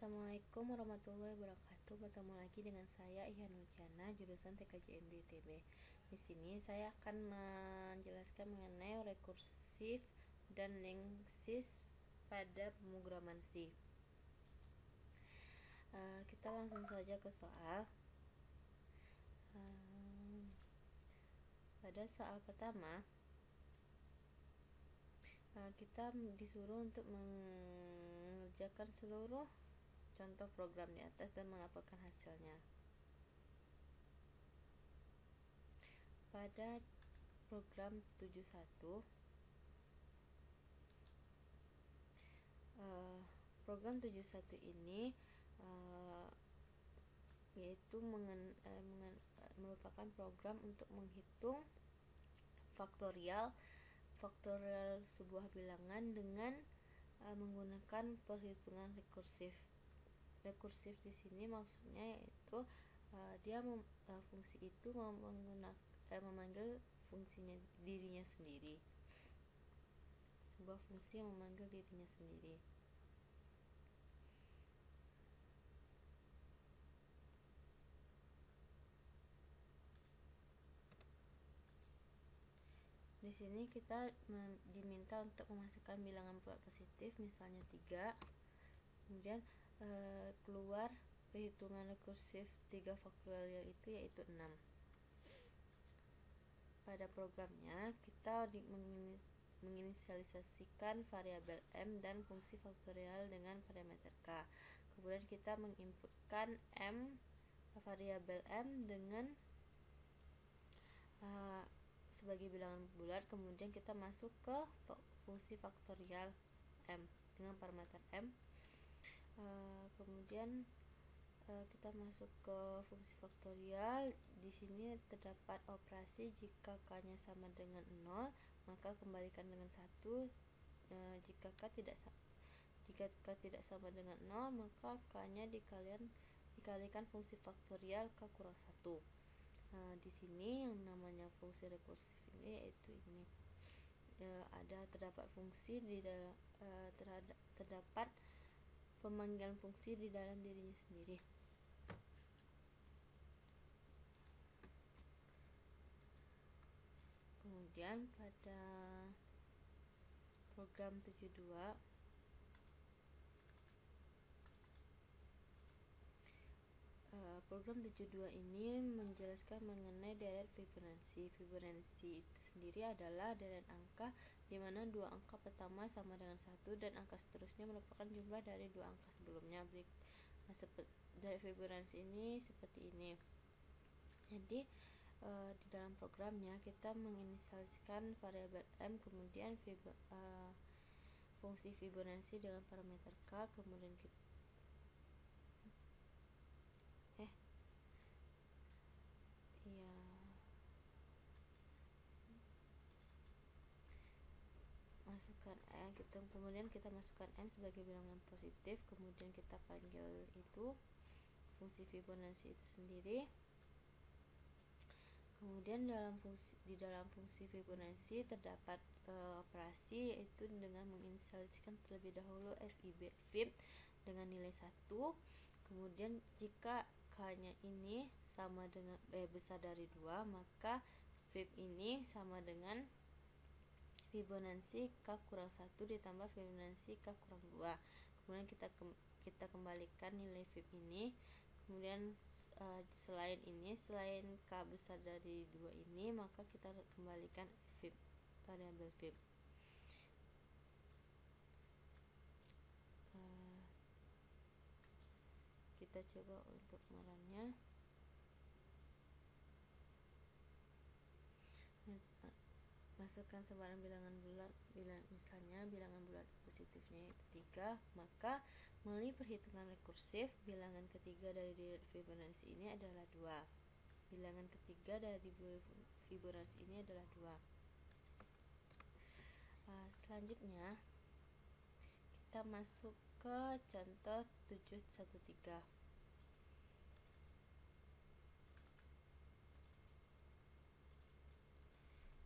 Assalamualaikum warahmatullahi wabarakatuh. Bertemu lagi dengan saya Ihan Nurjana, jurusan TKJMB ITB. Di sini saya akan menjelaskan mengenai rekursif dan linksis pada pemrograman C. Kita langsung saja ke soal. Pada soal pertama, kita disuruh untuk mengerjakan seluruh contoh program di atas dan melaporkan hasilnya. Pada program 71, program 71 ini yaitu merupakan program untuk menghitung faktorial sebuah bilangan dengan menggunakan perhitungan rekursif. Rekursif di sini maksudnya yaitu fungsi itu memanggil fungsinya dirinya sendiri. Sebuah fungsi yang memanggil dirinya sendiri. Di sini kita diminta untuk memasukkan bilangan bulat positif, misalnya 3. Kemudian keluar perhitungan rekursif 3 faktorial yaitu 6. Pada programnya kita menginisialisasikan variabel M dan fungsi faktorial dengan parameter K. Kemudian kita menginputkan variabel M dengan sebagai bilangan bulat, kemudian kita masuk ke fungsi faktorial M dengan parameter M. Kemudian kita masuk ke fungsi faktorial. Di sini terdapat operasi jika K-nya sama dengan 0, maka kembalikan dengan 1. Jika K tidak sama dengan 0, maka K-nya dikalikan fungsi faktorial K kurang 1. Di sini yang namanya fungsi rekursif ini yaitu ini. Terdapat fungsi di dalam terdapat pemanggilan fungsi di dalam dirinya sendiri. Kemudian pada program 72, program 72 ini menjelaskan mengenai deret Fibonacci. Fibonacci itu sendiri adalah deret angka di mana dua angka pertama sama dengan 1 dan angka seterusnya merupakan jumlah dari dua angka sebelumnya. Deret Fibonacci ini seperti ini. Jadi di dalam programnya kita menginisialisasikan variabel M, kemudian fungsi Fibonacci dengan parameter K, kemudian kita kemudian kita masukkan M sebagai bilangan positif, kemudian kita panggil itu fungsi Fibonacci itu sendiri. Kemudian di dalam fungsi Fibonacci terdapat operasi, yaitu dengan menginisialisasikan terlebih dahulu Fib dengan nilai 1. Kemudian jika K-nya ini sama dengan besar dari 2, maka Fib ini sama dengan Fibonacci K kurang 1 ditambah Fibonacci K kurang 2. Kemudian kita kembalikan nilai Fib ini. Kemudian selain K besar dari 2 ini, maka kita kembalikan Fib, variabel Fib. Kita coba untuk merannya. Masukkan sebarang bilangan bulat, misalnya bilangan bulat positifnya yaitu 3, maka melalui perhitungan rekursif bilangan ketiga dari deret Fibonacci ini adalah 2. Bilangan ketiga dari Fibonacci ini adalah 2. Selanjutnya kita masuk ke contoh 713.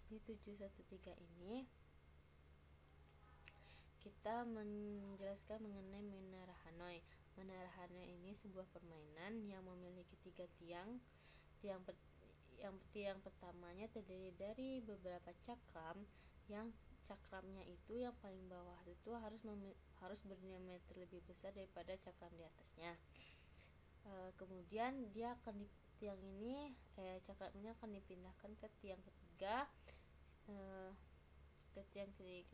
Di 713 ini kita menjelaskan mengenai menara Hanoi. Menara Hanoi ini sebuah permainan yang memiliki 3 tiang. Tiang pertamanya terdiri dari beberapa cakram, yang cakramnya itu yang paling bawah itu harus berdiameter lebih besar daripada cakram di atasnya. Kemudian cakramnya akan dipindahkan ke tiang ketiga,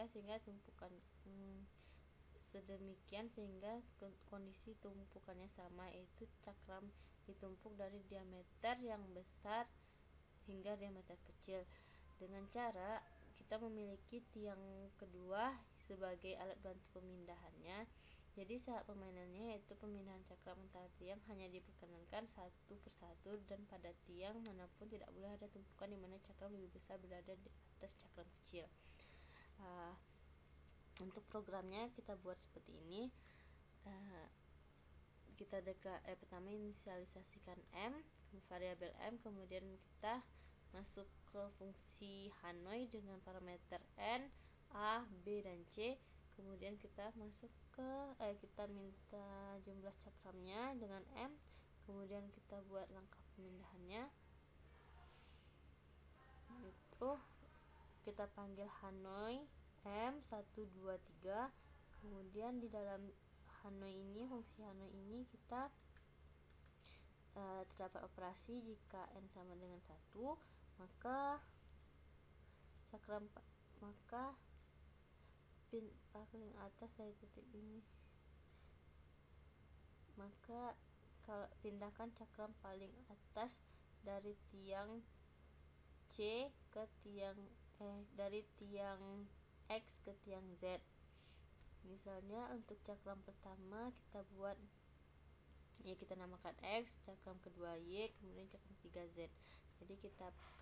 sehingga tumpukan sedemikian sehingga kondisi tumpukannya sama, yaitu cakram ditumpuk dari diameter yang besar hingga diameter kecil, dengan cara kita memiliki tiang kedua sebagai alat bantu pemindahannya. Jadi saat permainannya, yaitu pemindahan cakram antar tiang, hanya diperkenankan satu persatu, dan pada tiang manapun tidak boleh ada tumpukan di mana cakram lebih besar berada di atas cakram kecil. Untuk programnya kita buat seperti ini. Pertama inisialisasikan variabel m, kemudian kita masuk ke fungsi Hanoi dengan parameter n, a, b, dan c. Kemudian kita kita minta jumlah cakramnya dengan m. Kemudian kita buat langkah pemindahannya, itu kita panggil Hanoi m1 2 3. Kemudian di dalam fungsi Hanoi ini kita terdapat operasi jika n sama dengan 1, maka paling atas dari titik ini, maka pindahkan cakram paling atas dari tiang C ke dari tiang X ke tiang Z. Misalnya untuk cakram pertama kita namakan X, cakram kedua Y, kemudian cakram ketiga Z. Jadi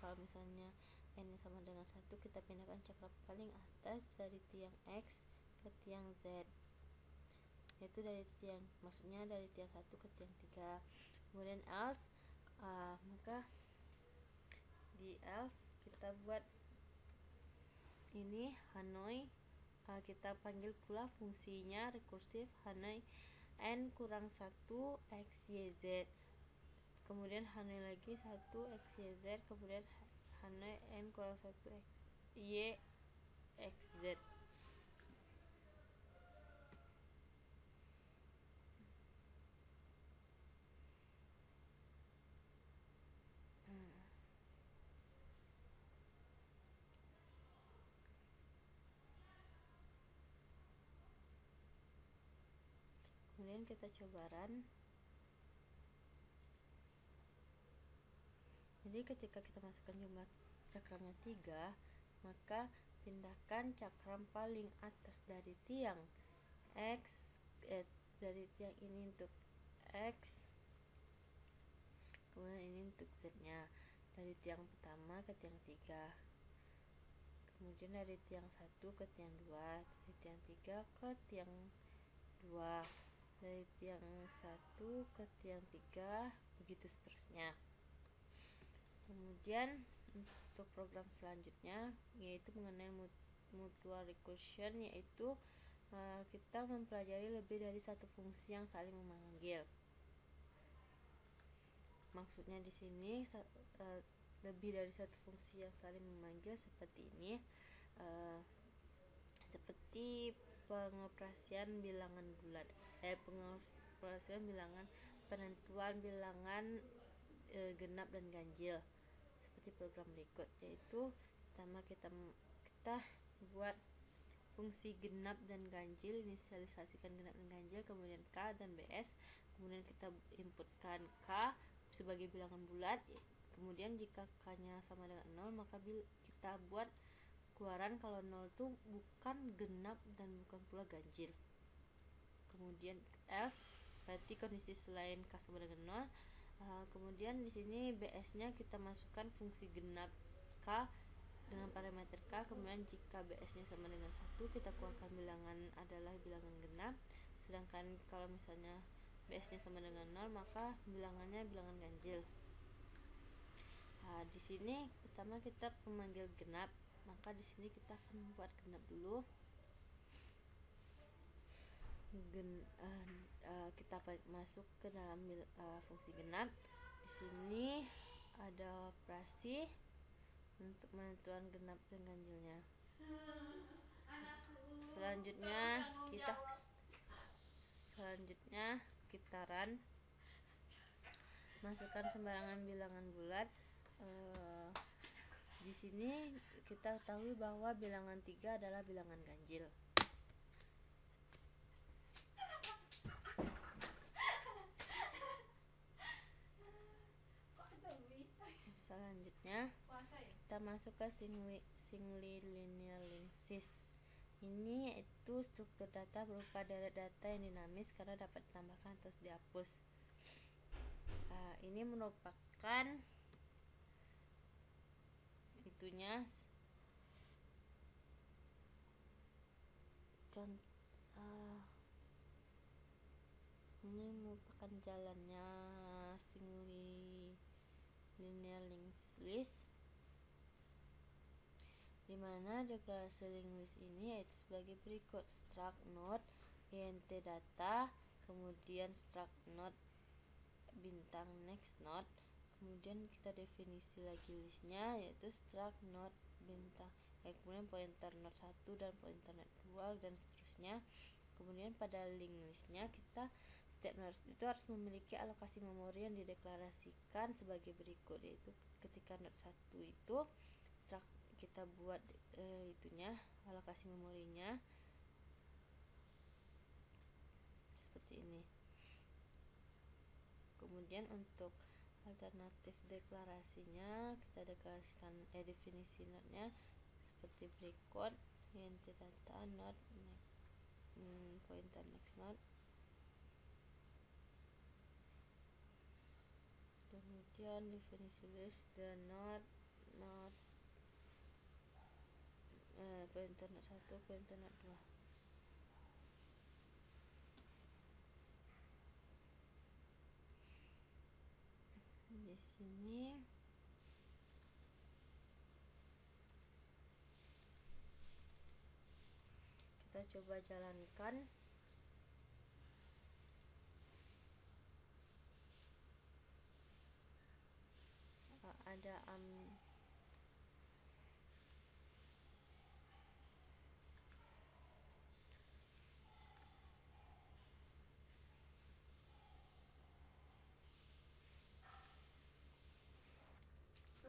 kalau misalnya n sama dengan 1, kita pindahkan cakram paling atas dari tiang X ke tiang Z, yaitu dari tiang 1 ke tiang 3. Kemudian else, maka di else kita buat ini Hanoi, kita panggil pula fungsinya rekursif Hanoi n kurang 1 x y z, kemudian Hanoi lagi 1 x y z, kemudian Hanoi n kurang 1 x y x z. Kemudian kita coba run. Jadi ketika kita masukkan jumlah cakramnya 3, maka pindahkan cakram paling atas dari tiang X, dari tiang ini untuk X, kemudian ini untuk Z nya, dari tiang pertama ke tiang 3, kemudian dari tiang 1 ke tiang 2, dari tiang 3 ke tiang 2, dari tiang 1 ke tiang 3, begitu seterusnya. Kemudian untuk program selanjutnya, yaitu mengenai mutual recursion, yaitu kita mempelajari lebih dari satu fungsi yang saling memanggil. Maksudnya di sini lebih dari satu fungsi yang saling memanggil seperti ini, seperti pengoperasian bilangan bulat, pengoperasian bilangan penentuan bilangan genap dan ganjil, seperti program berikut, yaitu pertama kita buat fungsi genap dan ganjil, inisialisasikan genap dan ganjil, kemudian K dan BS, kemudian kita inputkan K sebagai bilangan bulat, kemudian jika K nya sama dengan 0, maka kita buat keluaran kalau 0 itu bukan genap dan bukan pula ganjil. Kemudian else, berarti kondisi selain K sama dengan 0. Kemudian di sini BS nya kita masukkan fungsi genap K dengan parameter K, kemudian jika BS nya sama dengan 1, kita keluarkan bilangan adalah bilangan genap, sedangkan kalau misalnya BS nya sama dengan 0, maka bilangannya bilangan ganjil. Di sini pertama kita memanggil genap, maka di sini kita akan membuat genap dulu. kita masuk ke dalam fungsi genap. Di sini ada operasi untuk menentukan genap dan ganjilnya. Selanjutnya kita run, masukkan sembarangan bilangan bulat. Di sini kita ketahui bahwa bilangan 3 adalah bilangan ganjil. Selanjutnya kita masuk ke singly linear linked list. Ini yaitu struktur data berupa deret data yang dinamis karena dapat ditambahkan atau dihapus. Ini merupakan ini merupakan jalannya singly linear linked list, di mana deklarasi linked list ini yaitu sebagai berikut: struct node int data, kemudian struct node bintang next node, kemudian kita definisi lagi listnya yaitu struct node bintang, kemudian pointer node 1 dan pointer node 2 dan seterusnya. Kemudian pada link listnya setiap node itu harus memiliki alokasi memori yang dideklarasikan sebagai berikut, yaitu ketika node 1 itu kita buat alokasi memorinya seperti ini. Kemudian untuk alternatif deklarasinya kita deklarasikan definisi node-nya seperti berikut: int data node pointer next node, kemudian definisi list the node pointer node 1 pointer node 2. Di sini kita coba jalankan. Ada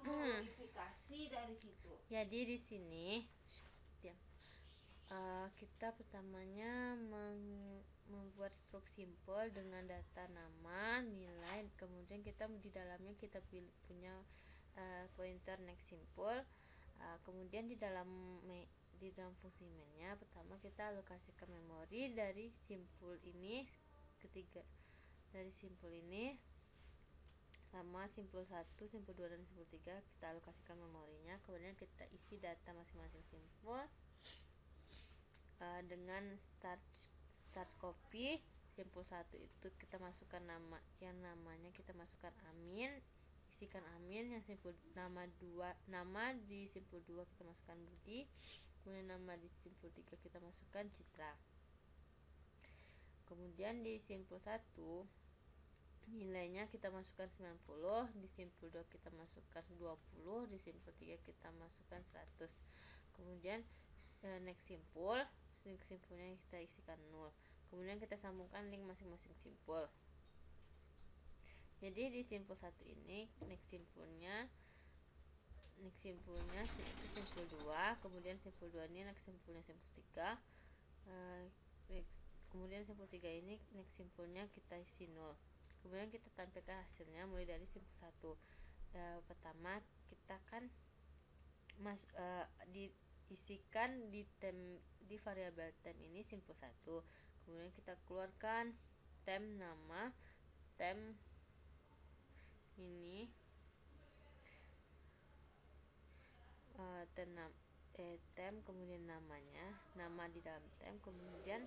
modifikasi dari situ. Jadi di sini kita pertamanya membuat struk simple dengan data nama, nilai, kemudian kita di dalamnya kita punya pointer next simple. Kemudian di dalam fungsi mainnya pertama kita alokasikan memori dari simpul ini sama simpul 1, simpul 2 dan simpul 3 kita alokasikan memorinya. Kemudian kita isi data masing-masing simpul dengan start copy. Simpul 1 itu kita masukkan namanya kita masukkan Amin, isikan Amin. Yang simpul nama di simpul 2 kita masukkan Budi, kemudian nama di simpul 3 kita masukkan Citra. Kemudian di simpul 1 nilainya kita masukkan 90, di simpul 2 kita masukkan 20, di simpul 3 kita masukkan 100. Kemudian next simpulnya kita isikan 0. Kemudian kita sambungkan link masing-masing simpul. Jadi di simpul 1 ini next simpulnya itu simpul 2, kemudian simpul 2 ini next simpulnya simpul 3. Kemudian simpul 3 ini next simpulnya kita isi 0. Kemudian kita tampilkan hasilnya mulai dari simpul 1. Pertama kita kan diisikan di variabel temp ini simpul 1. Kemudian kita keluarkan temp nama, temp ini temp kemudian namanya, nama di dalam temp, kemudian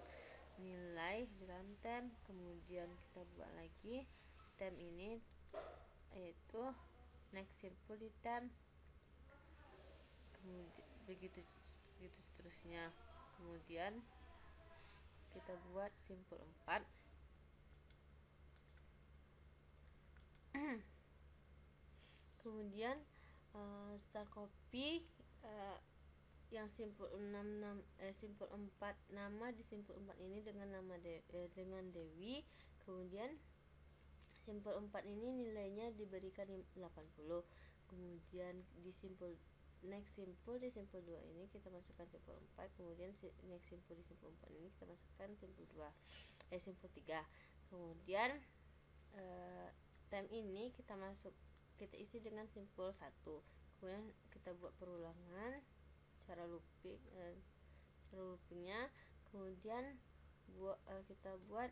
nilai di dalam temp, kemudian kita buat lagi temp ini yaitu next simple di temp, kemudian begitu seterusnya. Kemudian kita buat simpul 4. Kemudian start copy yang simpul 4 nama di simpul 4 ini dengan nama dengan Dewi. Kemudian simpul 4 ini nilainya diberikan 80. Kemudian di simpul di simpul 2 ini kita masukkan simpul 4. Kemudian next simpul di simpul 4 ini kita masukkan simpul 3. Kemudian time ini kita isi dengan simpul 1. Kemudian kita buat perulangan cara loopingnya. Kemudian kita buat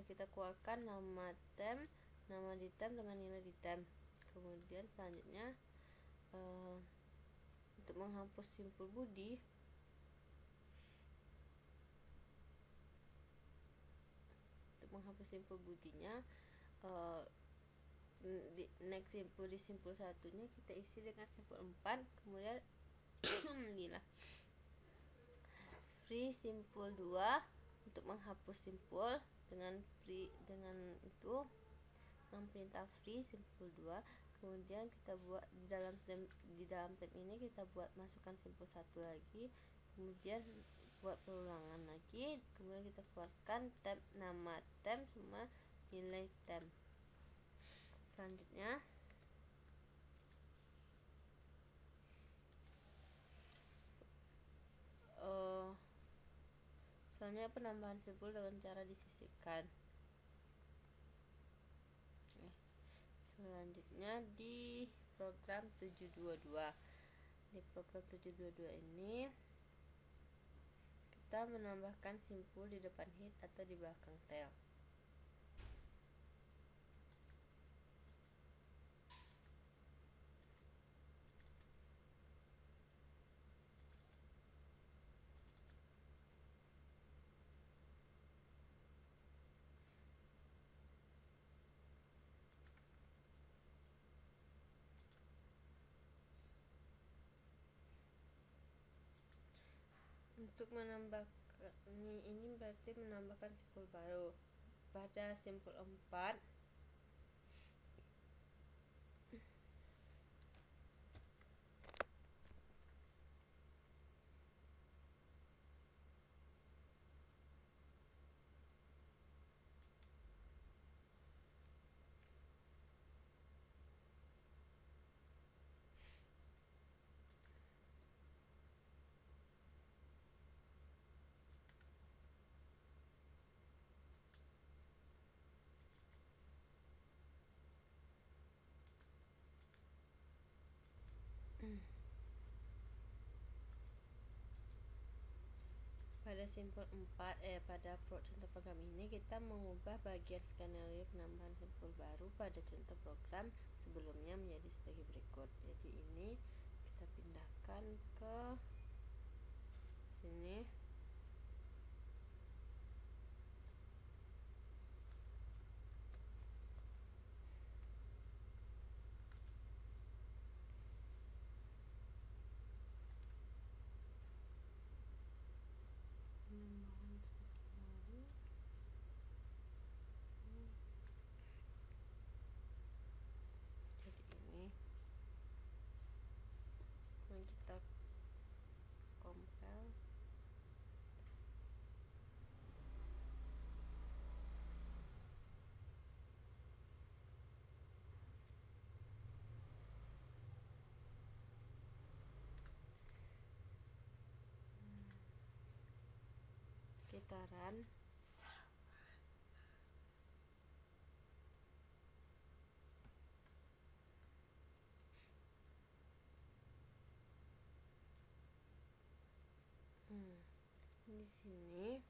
kita keluarkan nama di tem dengan nilai di tem. Kemudian selanjutnya untuk menghapus simpul budinya, next simpul di simpul satunya kita isi dengan simpul 4. Kemudian inilah free simpul 2 untuk menghapus simpul dengan perintah free simpul 2. Kemudian kita buat di dalam tem ini kita buat masukkan simpul 1 lagi. Kemudian buat perulangan lagi. Kemudian kita keluarkan nama tem sama nilai tem. Selanjutnya penambahan simpul dengan cara disisipkan. Selanjutnya di program 722. Di program 722 ini kita menambahkan simpul di depan head atau di belakang tail. Untuk menambahkan ini berarti menambahkan simpul baru pada simpul 4. Pada simpul 4 pada contoh program ini kita mengubah bagian skenario penambahan simpul baru pada contoh program sebelumnya menjadi sebagai berikut. Jadi ini kita pindahkan ke sini. Kita compile. Kita run. Di sini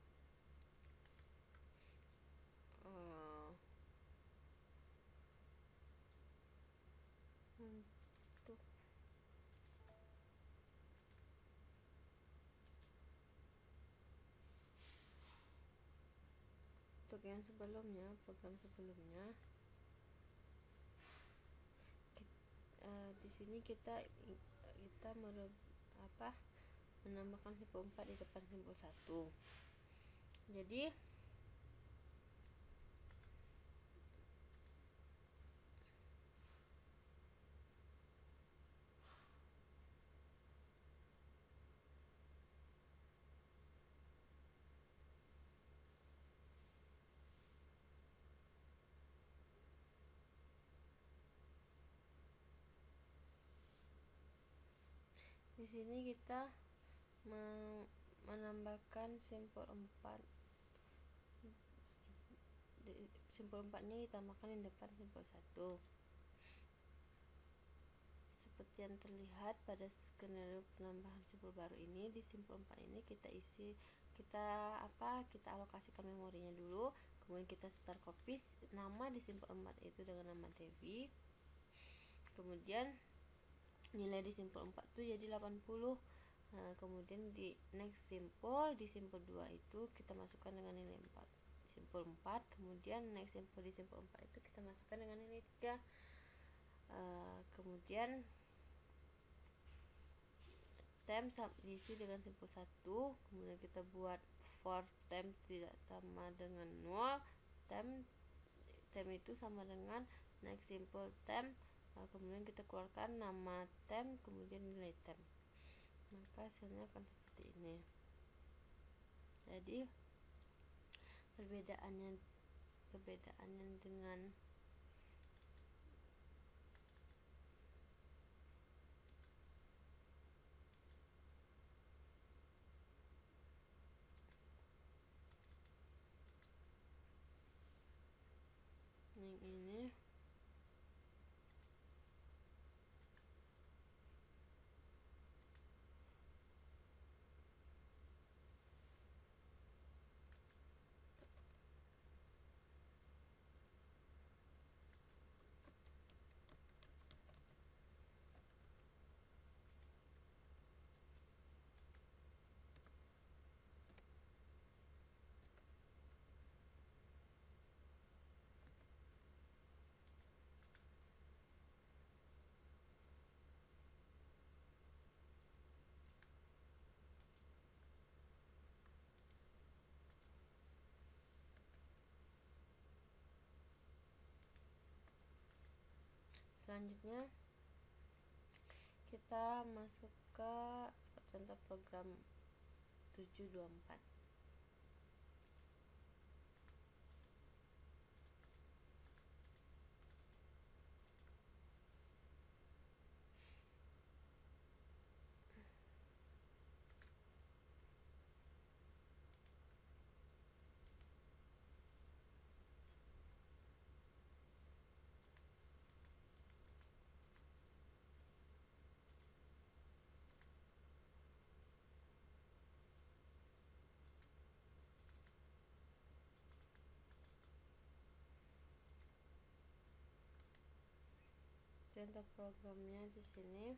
untuk yang sebelumnya, program sebelumnya di sini kita menambahkan simpul 4 di depan simpul 1. Jadi di sini kita menambahkan simpul 4. Simpul 4-nya ditambahkan di depan simpul 1. Seperti yang terlihat pada skenario penambahan simpul baru ini, di simpul 4 ini kita alokasikan memorinya dulu, kemudian kita start copy nama di simpul 4 itu dengan nama Devi. Kemudian nilai di simpul 4 itu jadi 80. Kemudian di next simpul, di simpul 2 itu kita masukkan dengan nilai 4. Simpul 4, kemudian next simpul di simpul 4 itu kita masukkan dengan nilai 3. Kemudian temp diisi dengan simpul 1, kemudian kita buat for temp tidak sama dengan 0, temp itu sama dengan next simpul temp, kemudian kita keluarkan nama temp kemudian nilai temp, maka hasilnya akan seperti ini. Jadi perbedaannya dengan yang ini, selanjutnya kita masuk ke contoh program 724. Contoh programnya di sini.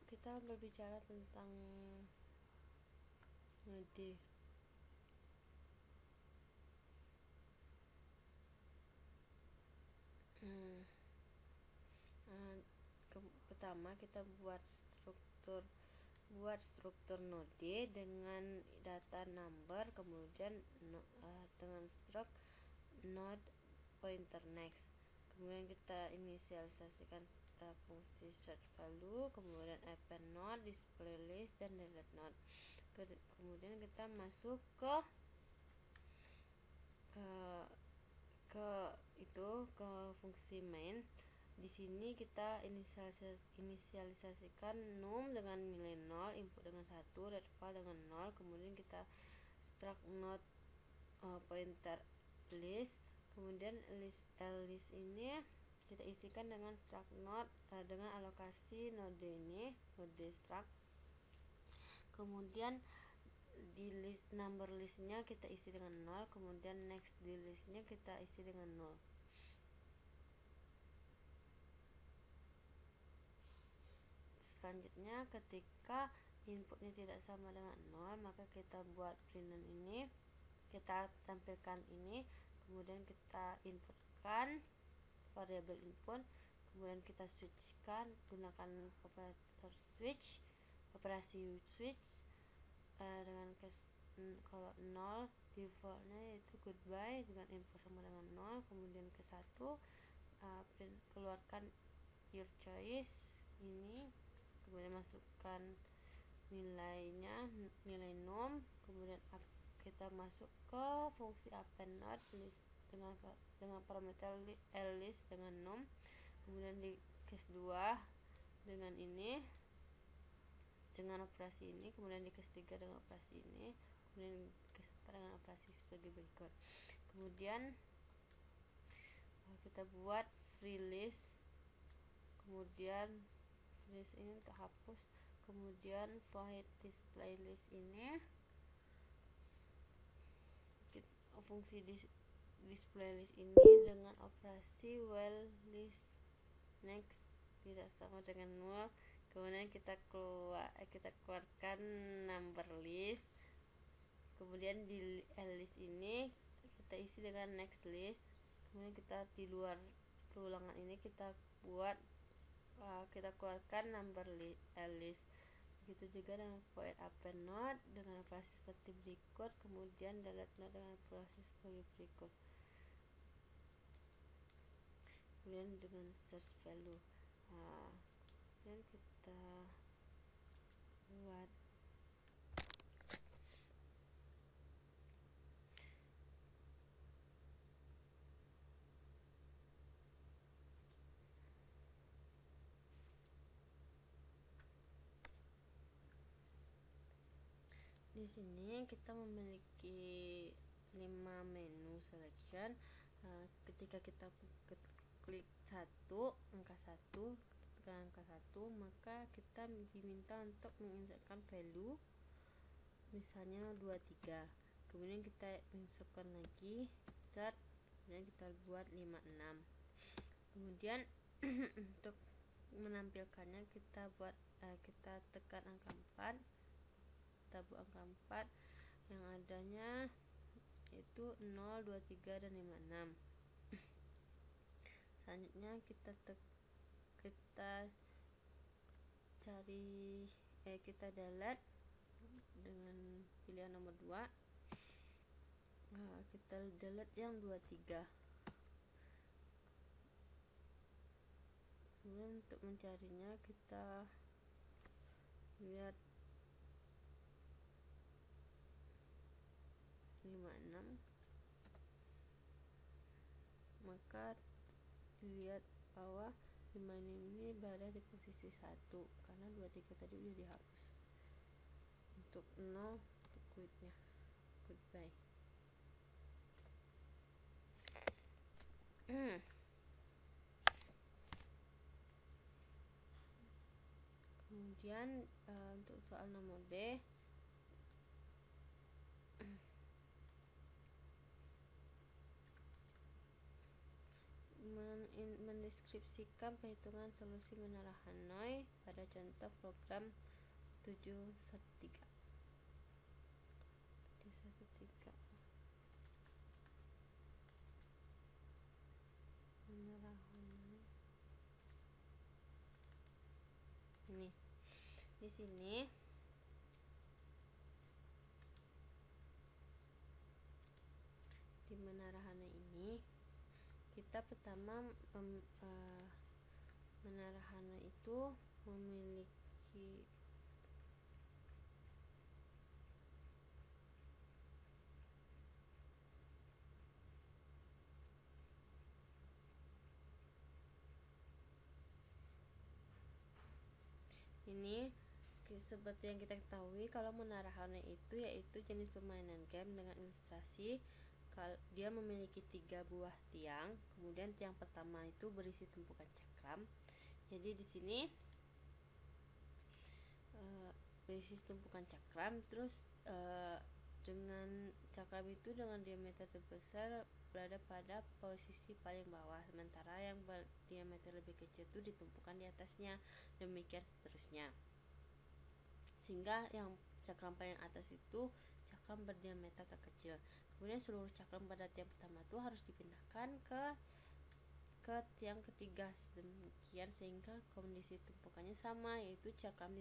Kita berbicara tentang ngede. Pertama kita buat struktur node dengan data number, kemudian dengan struct node pointer next, kemudian kita inisialisasikan fungsi search value, kemudian append node, display list, dan delete node. Kemudian kita masuk ke ke fungsi main. Di sini kita inisialisasikan num dengan nilai 0, input dengan 1, read file dengan 0, kemudian kita struct node pointer list, kemudian list ini kita isikan dengan struct node dengan alokasi node ini, node struct. Kemudian di list number listnya kita isi dengan 0, kemudian next di listnya kita isi dengan 0. Selanjutnya ketika inputnya tidak sama dengan 0, maka kita buat println ini, kita tampilkan ini, kemudian kita inputkan variabel input, kemudian kita switchkan gunakan operator switch, operasi switch dengan kalau 0 defaultnya yaitu goodbye dengan info sama dengan 0, kemudian ke 1 keluarkan your choice ini, kemudian masukkan nilainya, nilai num, kemudian kita masuk ke fungsi append node list dengan parameter list dengan num, kemudian di case 2 dengan ini, dengan operasi ini, kemudian di case 3 dengan operasi ini, kemudian case 4 dengan operasi sebagai berikut. Kemudian kita buat free list, kemudian list ini untuk hapus, kemudian void display list ini fungsi display list ini dengan operasi while list next tidak sama dengan 0, kemudian kita keluarkan number list, kemudian di list ini kita isi dengan next list, kemudian kita di luar perulangan ini kita buat kita keluarkan number list. Begitu juga dengan void append node dengan operasi seperti berikut, kemudian delete node dengan operasi sebagai berikut, kemudian dengan search value. Kemudian kita buat di sini kita memiliki 5 menu selection. Ketika kita klik angka 1, maka kita diminta untuk menginsertkan value, misalnya 23, kemudian kita masukkan lagi insert, kemudian kita buat 56, kemudian untuk menampilkannya kita tekan angka 4, kita buat angka 4 yang adanya itu 0, 23 dan 56. Selanjutnya kita cari kita delete dengan pilihan nomor 2. Kita delete yang 23. Kemudian untuk mencarinya kita lihat 56, maka dilihat bahwa 56 ini berada di posisi 1 karena 23 tadi udah dihapus. Untuk 0 untuk quitnya, goodbye. Kemudian untuk soal nomor B, mendeskripsikan perhitungan solusi menara Hanoi pada contoh program 713. Menara Hanoi. Ini di sini di Menara Hanoi ini kita pertama Menara Hanoi itu memiliki ini seperti yang kita ketahui, kalau menara Hanoi itu yaitu jenis permainan game dengan ilustrasi. Dia memiliki 3 buah tiang, kemudian tiang pertama itu berisi tumpukan cakram. Jadi di sini berisi tumpukan cakram, terus dengan cakram itu dengan diameter terbesar berada pada posisi paling bawah, sementara yang berdiameter lebih kecil itu ditumpukan di atasnya, demikian seterusnya, sehingga yang cakram paling atas itu cakram berdiameter terkecil. Kemudian seluruh cakram pada tiang pertama itu harus dipindahkan ke tiang ketiga, demikian sehingga kondisi tumpukannya sama, yaitu cakram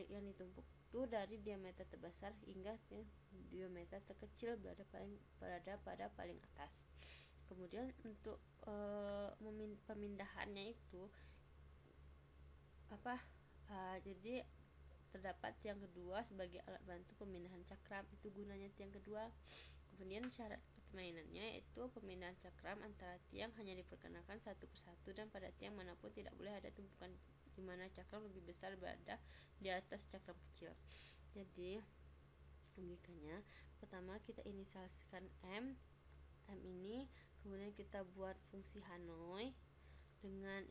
yang ditumpuk itu dari diameter terbesar hingga diameter terkecil berada pada paling atas. Kemudian untuk pemindahannya itu jadi terdapat tiang kedua sebagai alat bantu pemindahan cakram, itu gunanya tiang kedua. Kemudian syarat permainannya yaitu pemindahan cakram antara tiang hanya diperkenalkan satu persatu, dan pada tiang manapun tidak boleh ada tumpukan di mana cakram lebih besar berada di atas cakram kecil. Jadi logikanya, pertama kita inisialisasikan M ini, kemudian kita buat fungsi Hanoi dengan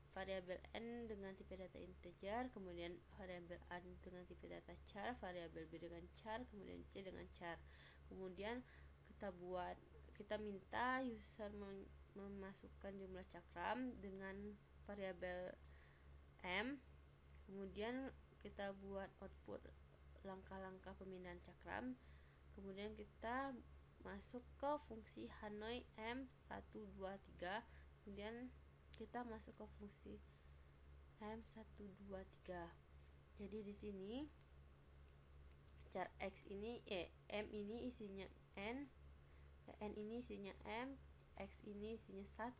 variabel n dengan tipe data integer, kemudian variabel a dengan tipe data char, variabel b dengan char, kemudian c dengan char. Kemudian kita minta user memasukkan jumlah cakram dengan variabel m. Kemudian kita buat output langkah-langkah pemindahan cakram. Kemudian kita masuk ke fungsi Hanoi M123. Kemudian kita masuk ke fungsi M123. Jadi di sini char x ini M ini isinya n ini isinya m, x ini isinya 1,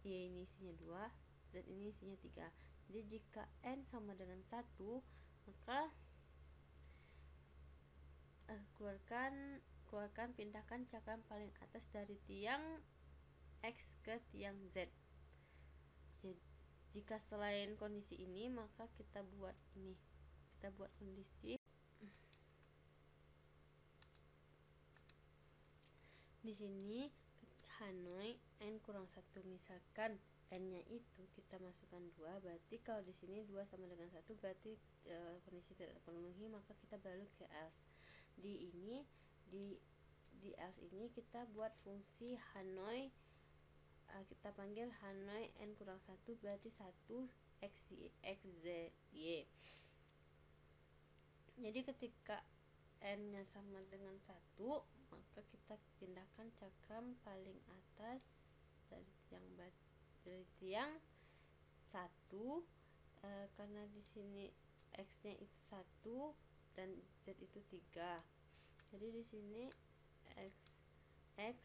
y ini isinya 2, z ini isinya 3. Jadi jika n sama dengan 1, maka pindahkan cakram paling atas dari tiang x ke tiang z. Jadi, jika selain kondisi ini, maka kita buat kondisi di sini Hanoi n kurang 1, misalkan n-nya itu kita masukkan 2, berarti kalau di sini 2 sama dengan 1 berarti kondisi tidak terpenuhi, maka kita balik ke else. Di else ini kita buat fungsi Hanoi, kita panggil Hanoi n kurang 1 berarti 1 x z y. Jadi ketika n-nya sama dengan 1, maka kita pindahkan cakram paling atas dari tiang 1, karena di sini x-nya itu 1 dan z itu 3. Jadi di sini x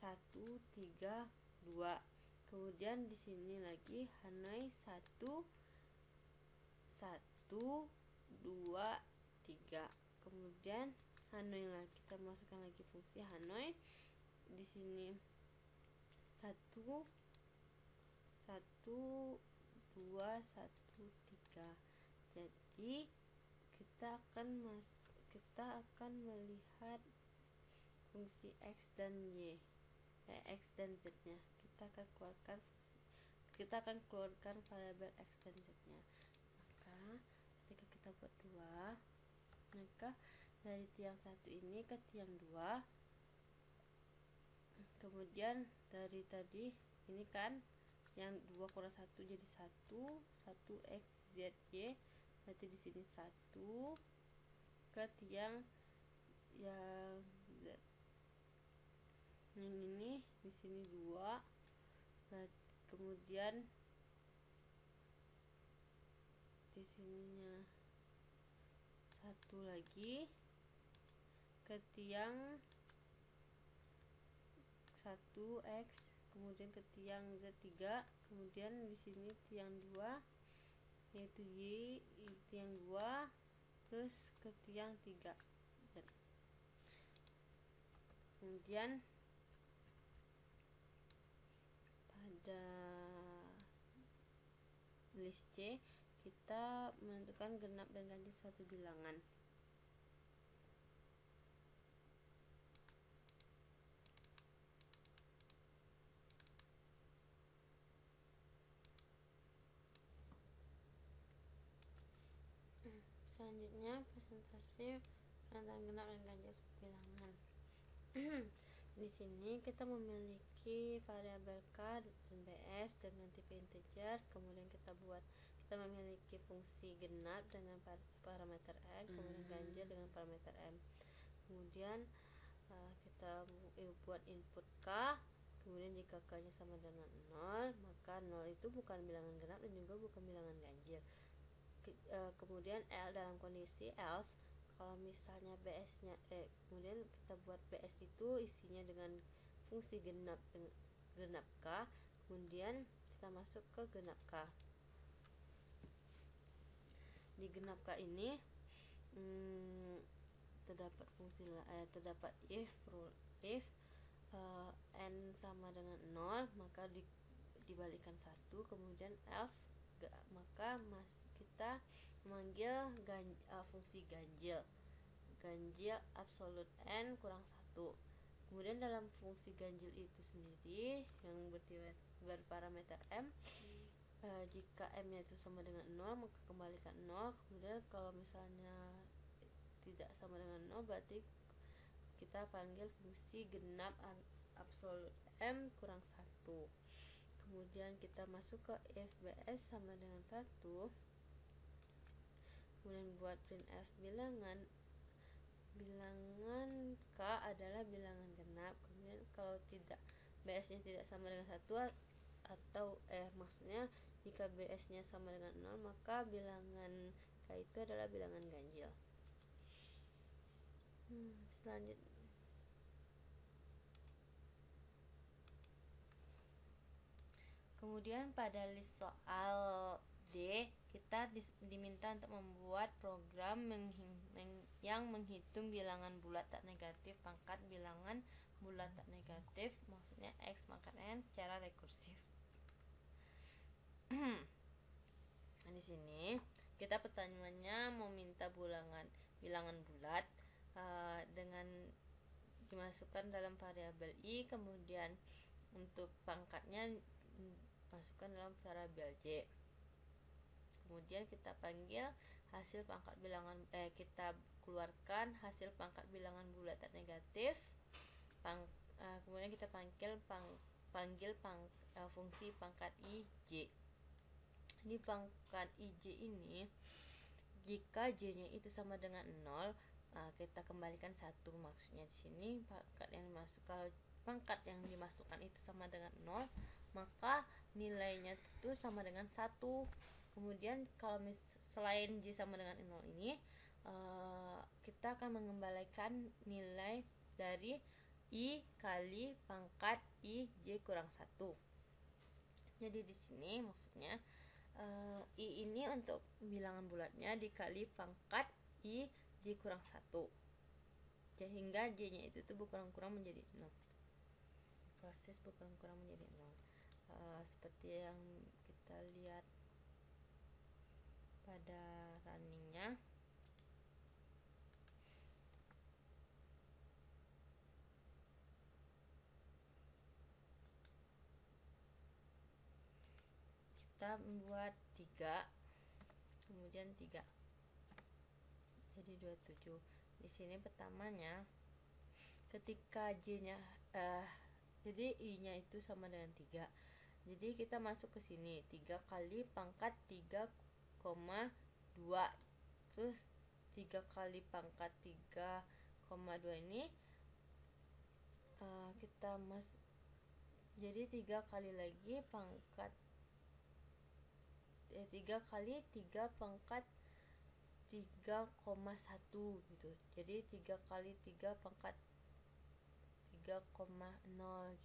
1 3 2. Kemudian di sini lagi Hanoi 1 2 3. Kemudian Hanoi lagi, kita masukkan lagi fungsi Hanoi. Di sini 1 2 1 3. Jadi kita akan melihat fungsi x dan z nya. Kita akan keluarkan variabel x dan z nya. Maka ketika kita buat 2, maka dari tiang 1 ini ke tiang 2, kemudian dari tadi ini kan yang 2 kurang 1 jadi 1 x z y, berarti di sini 1 ke tiang yang z. Yang ini di sini 2, kemudian di sininya 1 lagi ke tiang 1x, kemudian ke tiang z3, kemudian di sini tiang 2 yaitu y, tiang 2, terus ke tiang 3 z. Kemudian pada list C kita menentukan genap dan ganjil suatu bilangan. Selanjutnya presentasi penentuan genap dan ganjil suatu bilangan. Di sini kita memiliki variabel K dan BS dengan tipe integer, kemudian kita memiliki fungsi genap dengan parameter N, kemudian ganjil dengan parameter M. Kemudian kita buat input K, kemudian jika K-nya sama dengan 0, maka 0 itu bukan bilangan genap dan juga bukan bilangan ganjil. Kemudian dalam kondisi else, kalau misalnya BS-nya kemudian kita buat BS itu isinya dengan fungsi genap K, kemudian kita masuk ke genap K. Di genap K ini terdapat if n sama dengan 0 maka dibalikkan 1, kemudian else maka kita memanggil fungsi ganjil absolute n kurang 1. Kemudian dalam fungsi ganjil itu sendiri yang berparameter m, jika m nya itu sama dengan 0 maka kembalikan 0, kemudian kalau misalnya tidak sama dengan 0 berarti kita panggil fungsi genap absolute m kurang 1. Kemudian kita masuk ke if bs sama dengan 1, kemudian buat printf bilangan K adalah bilangan genap. Kemudian kalau BS nya tidak sama dengan 1 atau maksudnya jika BS nya sama dengan 0 maka bilangan K itu adalah bilangan ganjil. Selanjutnya kemudian pada list soal D kita diminta untuk membuat program yang menghitung bilangan bulat tak negatif pangkat bilangan bulat tak negatif, maksudnya X pangkat N secara rekursif. Nah, di sini kita pertanyaannya meminta bilangan bulat dengan dimasukkan dalam variabel I, kemudian untuk pangkatnya masukkan dalam variabel J. Kemudian kita panggil hasil pangkat bilangan kita keluarkan hasil pangkat bilangan bulat tak negatif. Kemudian kita panggil fungsi pangkat IJ. Di pangkat IJ ini jika J-nya itu sama dengan 0, kita kembalikan 1. Maksudnya di sini kalau pangkat yang dimasukkan itu sama dengan 0, maka nilainya itu sama dengan 1. Kemudian kalau selain J sama dengan 0 ini, kita akan mengembalikan nilai dari I kali pangkat IJ kurang 1. Jadi di sini maksudnya I ini untuk bilangan bulatnya dikali pangkat IJ kurang 1, sehingga J nya itu berkurang-kurang menjadi 0. Proses berkurang-kurang menjadi 0, seperti yang kita lihat pada runningnya. Kita membuat 3 kemudian 3 jadi 27. Di sini pertamanya ketika J-nya jadi I-nya itu sama dengan 3. Jadi kita masuk ke sini 3 kali pangkat 3,2, terus 3 kali pangkat 3,2 ini kita jadi 3 kali lagi pangkat 3 kali 3 pangkat 3,1 gitu. Jadi 3 kali 3 pangkat 3,0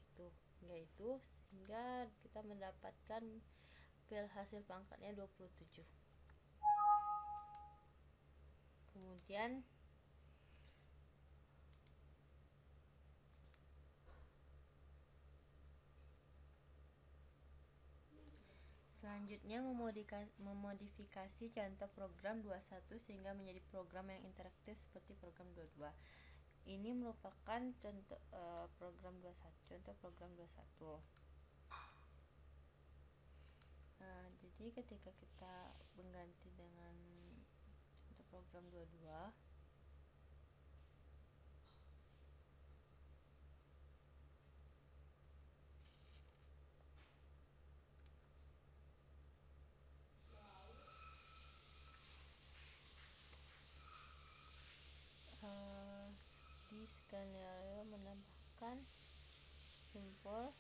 gitu. Sehingga kita mendapatkan hasil pangkatnya 27. Kemudian Selanjutnya memodifikasi contoh program 21 sehingga menjadi program yang interaktif seperti program 22. Ini merupakan contoh program 21, contoh program 21. Jadi ketika kita mengganti dengan contoh program 22, di skenario menambahkan simbol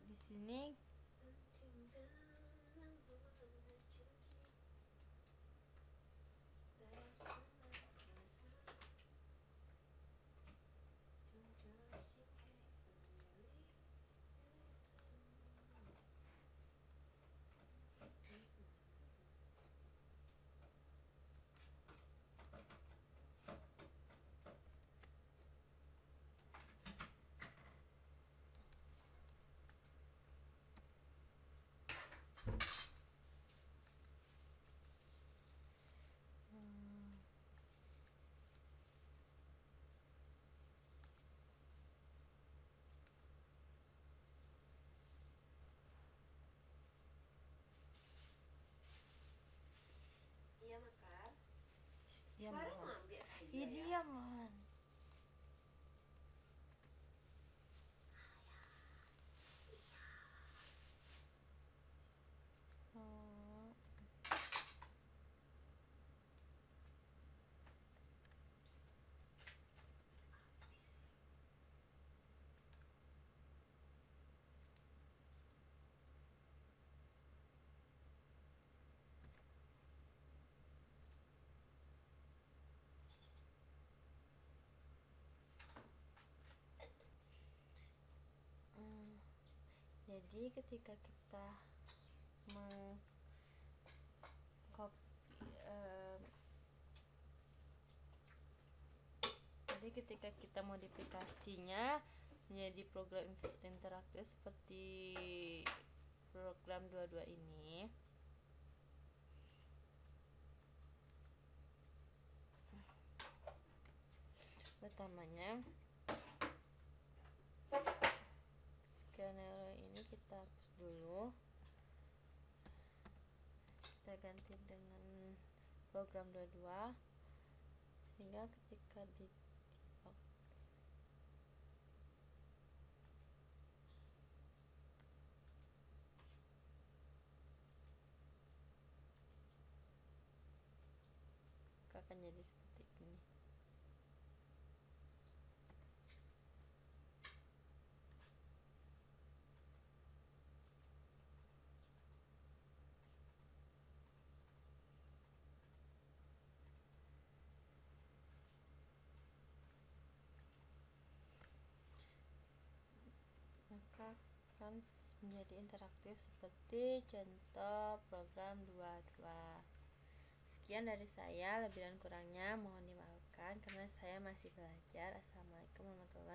di sini diam. Jadi ketika kita modifikasinya menjadi program interaktif seperti program 22 ini, pertamanya skenario ini kita hapus dulu, kita ganti dengan program 22 sehingga ketika di akan jadi seperti ini. Maka akan menjadi interaktif seperti contoh program 22. Sekian dari saya, lebih dan kurangnya mohon dimaafkan karena saya masih belajar. Assalamualaikum warahmatullahi wabarakatuh.